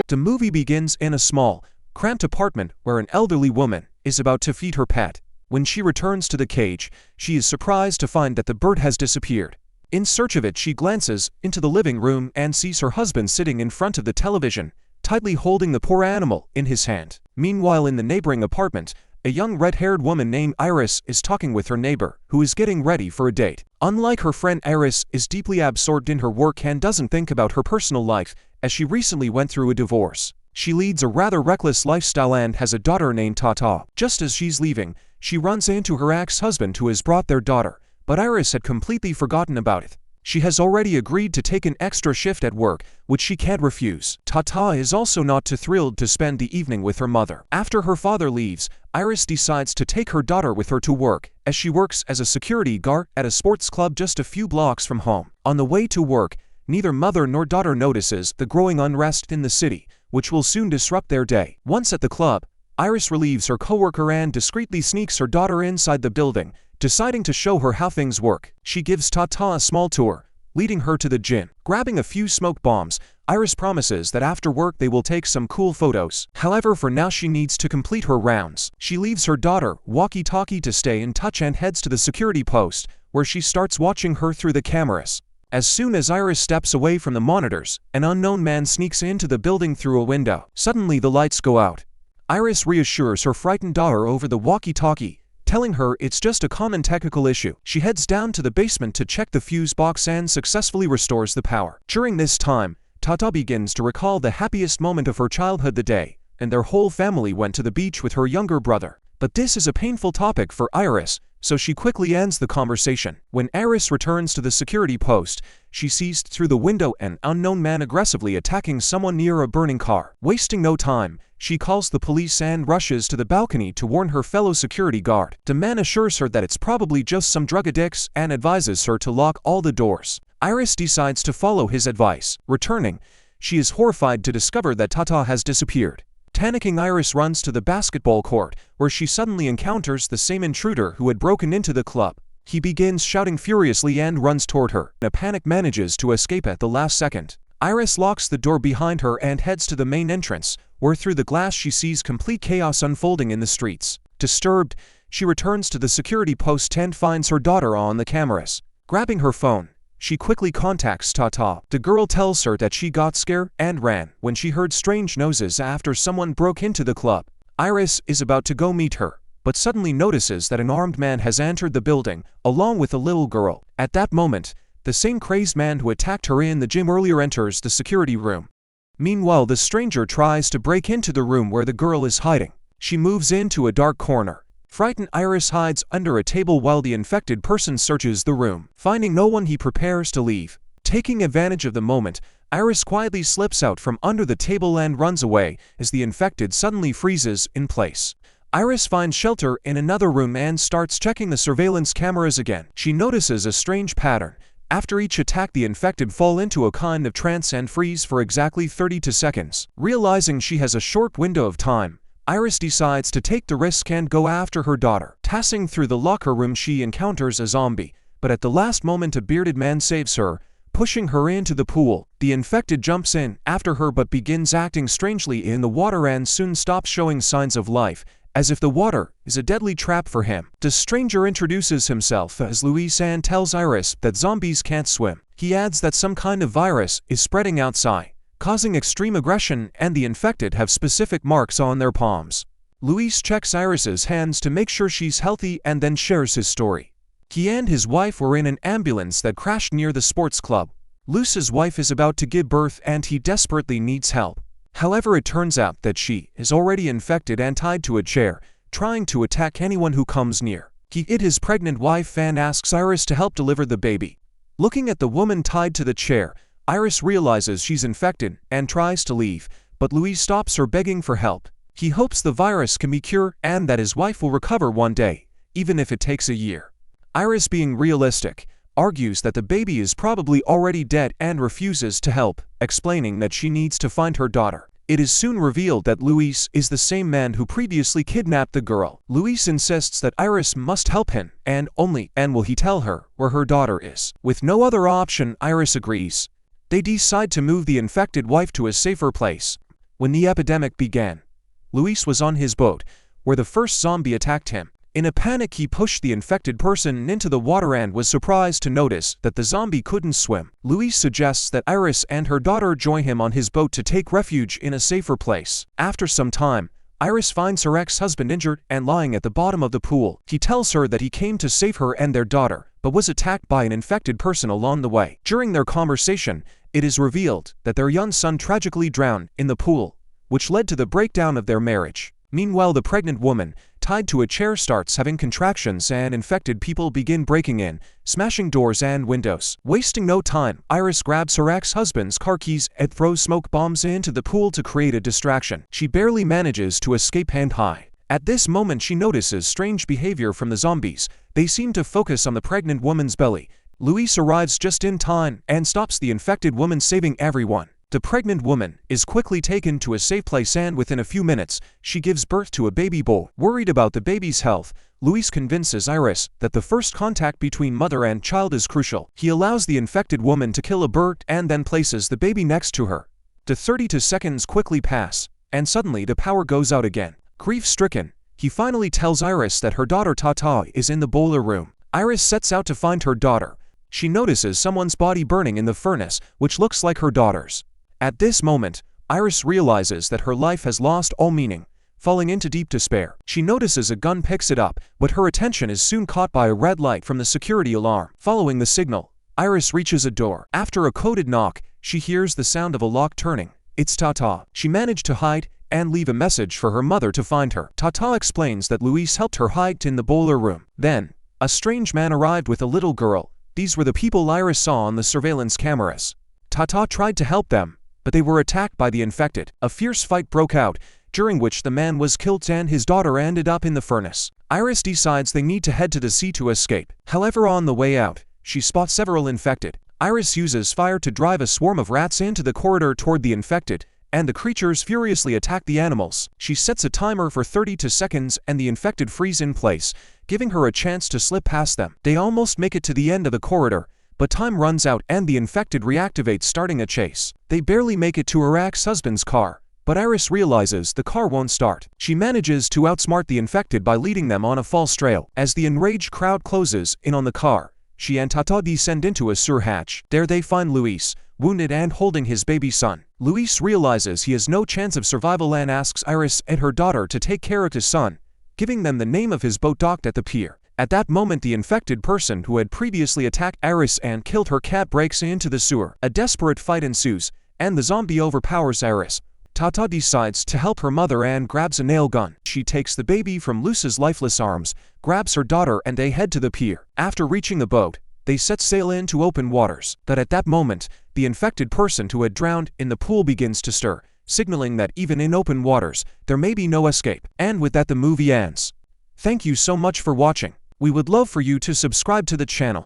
The movie begins in a small, cramped apartment where an elderly woman is about to feed her pet. When she returns to the cage, she is surprised to find that the bird has disappeared. In search of it, she glances into the living room and sees her husband sitting in front of the television, tightly holding the poor animal in his hand. Meanwhile, in the neighboring apartment, a young red-haired woman named Iris is talking with her neighbor, who is getting ready for a date. Unlike her friend, Iris is deeply absorbed in her work and doesn't think about her personal life, as she recently went through a divorce. She leads a rather reckless lifestyle and has a daughter named Tata. Just as she's leaving, she runs into her ex-husband who has brought their daughter, but Iris had completely forgotten about it. She has already agreed to take an extra shift at work, which she can't refuse. Tata is also not too thrilled to spend the evening with her mother. After her father leaves, Iris decides to take her daughter with her to work, as she works as a security guard at a sports club just a few blocks from home. On the way to work, neither mother nor daughter notices the growing unrest in the city, which will soon disrupt their day. Once at the club, Iris relieves her coworker and discreetly sneaks her daughter inside the building, deciding to show her how things work. She gives Tata a small tour, leading her to the gym. Grabbing a few smoke bombs, Iris promises that after work they will take some cool photos. However, for now she needs to complete her rounds. She leaves her daughter walkie-talkie to stay in touch and heads to the security post, where she starts watching her through the cameras. As soon as Iris steps away from the monitors, an unknown man sneaks into the building through a window. Suddenly the lights go out. Iris reassures her frightened daughter over the walkie-talkie, telling her it's just a common technical issue. She heads down to the basement to check the fuse box and successfully restores the power. During this time, Tata begins to recall the happiest moment of her childhood, the day, and their whole family went to the beach with her younger brother. But this is a painful topic for Iris, so she quickly ends the conversation. When Iris returns to the security post, she sees through the window an unknown man aggressively attacking someone near a burning car. Wasting no time, she calls the police and rushes to the balcony to warn her fellow security guard. The man assures her that it's probably just some drug addicts and advises her to lock all the doors. Iris decides to follow his advice. Returning, she is horrified to discover that Tata has disappeared. Panicking, Iris runs to the basketball court, where she suddenly encounters the same intruder who had broken into the club. He begins shouting furiously and runs toward her. In a panic, manages to escape at the last second. Iris locks the door behind her and heads to the main entrance, where through the glass she sees complete chaos unfolding in the streets. Disturbed, she returns to the security post and finds her daughter on the cameras. Grabbing her phone, she quickly contacts Tata. The girl tells her that she got scared and ran when she heard strange noises after someone broke into the club. Iris is about to go meet her, but suddenly notices that an armed man has entered the building, along with a little girl. At that moment, the same crazed man who attacked her in the gym earlier enters the security room. Meanwhile, the stranger tries to break into the room where the girl is hiding. She moves into a dark corner. Frightened, Iris hides under a table while the infected person searches the room. Finding no one, he prepares to leave. Taking advantage of the moment, Iris quietly slips out from under the table and runs away as the infected suddenly freezes in place. Iris finds shelter in another room and starts checking the surveillance cameras again. She notices a strange pattern. After each attack, the infected fall into a kind of trance and freeze for exactly 32 seconds. Realizing she has a short window of time, Iris decides to take the risk and go after her daughter. Passing through the locker room, she encounters a zombie, but at the last moment a bearded man saves her, pushing her into the pool. The infected jumps in after her but begins acting strangely in the water and soon stops showing signs of life, as if the water is a deadly trap for him. The stranger introduces himself as Luis and tells Iris that zombies can't swim. He adds that some kind of virus is spreading outside, causing extreme aggression, and the infected have specific marks on their palms. Luis checks Iris's hands to make sure she's healthy and then shares his story. He and his wife were in an ambulance that crashed near the sports club. Luis's wife is about to give birth and he desperately needs help. However, it turns out that she is already infected and tied to a chair, trying to attack anyone who comes near. He hit his pregnant wife and asks Iris to help deliver the baby. Looking at the woman tied to the chair, Iris realizes she's infected and tries to leave, but Luis stops her, begging for help. He hopes the virus can be cured and that his wife will recover one day, even if it takes a year. Iris, being realistic, argues that the baby is probably already dead and refuses to help, explaining that she needs to find her daughter. It is soon revealed that Luis is the same man who previously kidnapped the girl. Luis insists that Iris must help him, and only then will he tell her where her daughter is. With no other option, Iris agrees. They decide to move the infected wife to a safer place. When the epidemic began, Luis was on his boat, where the first zombie attacked him. In a panic, he pushed the infected person into the water and was surprised to notice that the zombie couldn't swim. Luis suggests that Iris and her daughter join him on his boat to take refuge in a safer place. After some time, Iris finds her ex-husband injured and lying at the bottom of the pool. He tells her that he came to save her and their daughter, but was attacked by an infected person along the way. During their conversation, it is revealed that their young son tragically drowned in the pool, which led to the breakdown of their marriage. Meanwhile, the pregnant woman, tied to a chair, starts having contractions and infected people begin breaking in, smashing doors and windows. Wasting no time, Iris grabs her ex-husband's car keys and throws smoke bombs into the pool to create a distraction. She barely manages to escape and hide. At this moment, she notices strange behavior from the zombies. They seem to focus on the pregnant woman's belly. Luis arrives just in time and stops the infected woman, saving everyone. The pregnant woman is quickly taken to a safe place and within a few minutes, she gives birth to a baby boy. Worried about the baby's health, Luis convinces Iris that the first contact between mother and child is crucial. He allows the infected woman to kill a bird and then places the baby next to her. The 30 seconds quickly pass, and suddenly the power goes out again. Grief-stricken, he finally tells Iris that her daughter Tata is in the boiler room. Iris sets out to find her daughter. She notices someone's body burning in the furnace, which looks like her daughter's. At this moment, Iris realizes that her life has lost all meaning. Falling into deep despair, she notices a gun, picks it up, but her attention is soon caught by a red light from the security alarm. Following the signal, Iris reaches a door. After a coded knock, she hears the sound of a lock turning. It's Tata. She managed to hide and leave a message for her mother to find her. Tata explains that Luis helped her hide in the boiler room. Then, a strange man arrived with a little girl. These were the people Iris saw on the surveillance cameras. Tata tried to help them, but they were attacked by the infected. A fierce fight broke out, during which the man was killed and his daughter ended up in the furnace. Iris decides they need to head to the sea to escape. However, on the way out, she spots several infected. Iris uses fire to drive a swarm of rats into the corridor toward the infected, and the creatures furiously attack the animals. She sets a timer for 30 seconds and the infected freeze in place, giving her a chance to slip past them. They almost make it to the end of the corridor, but time runs out and the infected reactivates, starting a chase. They barely make it to her ex-husband's car, but Iris realizes the car won't start. She manages to outsmart the infected by leading them on a false trail. As the enraged crowd closes in on the car, she and Tata descend into a sewer hatch. There they find Luis, wounded and holding his baby son. Luis realizes he has no chance of survival and asks Iris and her daughter to take care of his son, giving them the name of his boat docked at the pier. At that moment, the infected person who had previously attacked Iris and killed her cat breaks into the sewer. A desperate fight ensues, and the zombie overpowers Iris. Tata decides to help her mother and grabs a nail gun. She takes the baby from Luce's lifeless arms, grabs her daughter, and they head to the pier. After reaching the boat, they set sail into open waters. But at that moment, the infected person who had drowned in the pool begins to stir, signaling that even in open waters, there may be no escape. And with that, the movie ends. Thank you so much for watching. We would love for you to subscribe to the channel.